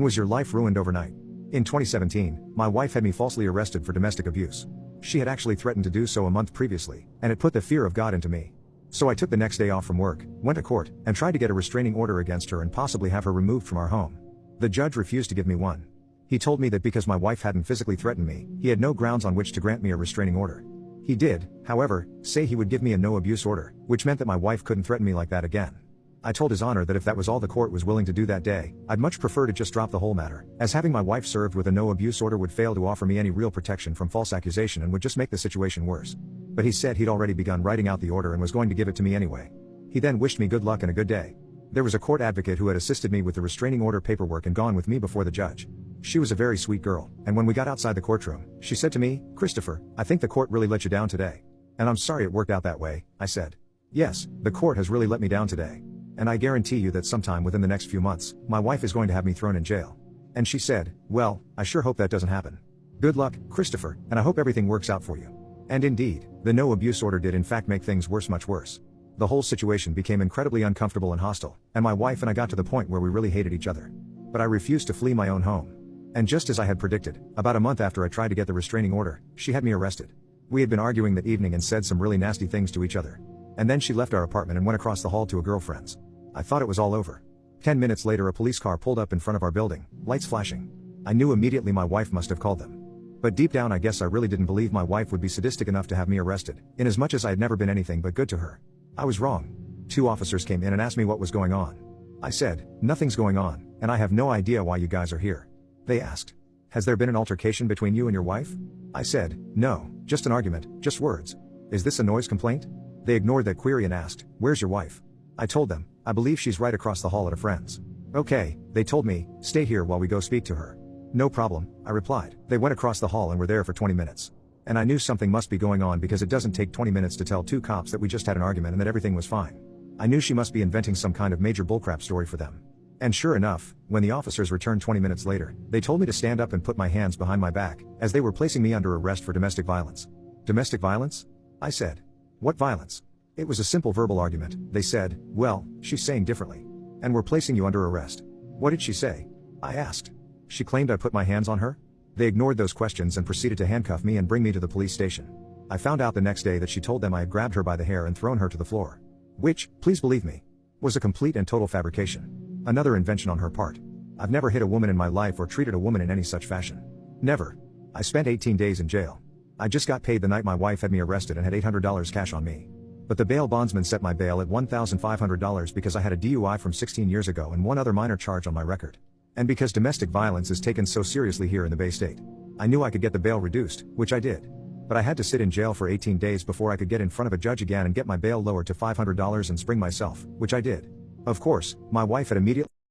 Was your life ruined overnight? In 2017, my wife had me falsely arrested for domestic abuse. She had actually threatened to do so a month previously, and it put the fear of God into me. So I took the next day off from work, went to court, and tried to get a restraining order against her and possibly have her removed from our home. The judge refused to give me one. He told me that because my wife hadn't physically threatened me, he had no grounds on which to grant me a restraining order. He did, however, say he would give me a no-abuse order, which meant that my wife couldn't threaten me like that again. I told His Honor that if that was all the court was willing to do that day, I'd much prefer to just drop the whole matter, as having my wife served with a no-abuse order would fail to offer me any real protection from false accusation and would just make the situation worse. But he said he'd already begun writing out the order and was going to give it to me anyway. He then wished me good luck and a good day. There was a court advocate who had assisted me with the restraining order paperwork and gone with me before the judge. She was a very sweet girl, and when we got outside the courtroom, she said to me, "Christopher, I think the court really let you down today." "And I'm sorry it worked out that way," I said. "Yes, the court has really let me down today. And I guarantee you that sometime within the next few months, my wife is going to have me thrown in jail." And she said, "Well, I sure hope that doesn't happen. Good luck, Christopher, and I hope everything works out for you." And indeed, the no-abuse order did in fact make things worse, much worse. The whole situation became incredibly uncomfortable and hostile, and my wife and I got to the point where we really hated each other. But I refused to flee my own home. And just as I had predicted, about a month after I tried to get the restraining order, she had me arrested. We had been arguing that evening and said some really nasty things to each other. And then she left our apartment and went across the hall to a girlfriend's. I thought it was all over. 10 minutes later a police car pulled up in front of our building, lights flashing. I knew immediately my wife must have called them. But deep down I guess I really didn't believe my wife would be sadistic enough to have me arrested, inasmuch as I had never been anything but good to her. I was wrong. 2 officers came in and asked me what was going on. I said, "Nothing's going on, and I have no idea why you guys are here." They asked, "Has there been an altercation between you and your wife?" I said, "No, just an argument, just words." "Is this a noise complaint?" They ignored that query and asked, "Where's your wife?" I told them, "I believe she's right across the hall at a friend's." "Okay," they told me, "stay here while we go speak to her." "No problem," I replied. They went across the hall and were there for 20 minutes. And I knew something must be going on because it doesn't take 20 minutes to tell 2 cops that we just had an argument and that everything was fine. I knew she must be inventing some kind of major bullcrap story for them. And sure enough, when the officers returned 20 minutes later, they told me to stand up and put my hands behind my back, as they were placing me under arrest for domestic violence. "Domestic violence?" I said. "What violence?" "It was a simple verbal argument," they said. "Well, she's saying differently. And we're placing you under arrest." "What did she say?" I asked. "She claimed I put my hands on her." They ignored those questions and proceeded to handcuff me and bring me to the police station. I found out the next day that she told them I had grabbed her by the hair and thrown her to the floor. Which, please believe me, was a complete and total fabrication. Another invention on her part. I've never hit a woman in my life or treated a woman in any such fashion. Never. I spent 18 days in jail. I just got paid the night my wife had me arrested and had $800 cash on me. But the bail bondsman set my bail at $1,500 because I had a DUI from 16 years ago and one other minor charge on my record. And because domestic violence is taken so seriously here in the Bay State. I knew I could get the bail reduced, which I did. But I had to sit in jail for 18 days before I could get in front of a judge again and get my bail lowered to $500 and spring myself, which I did. Of course, my wife had immediately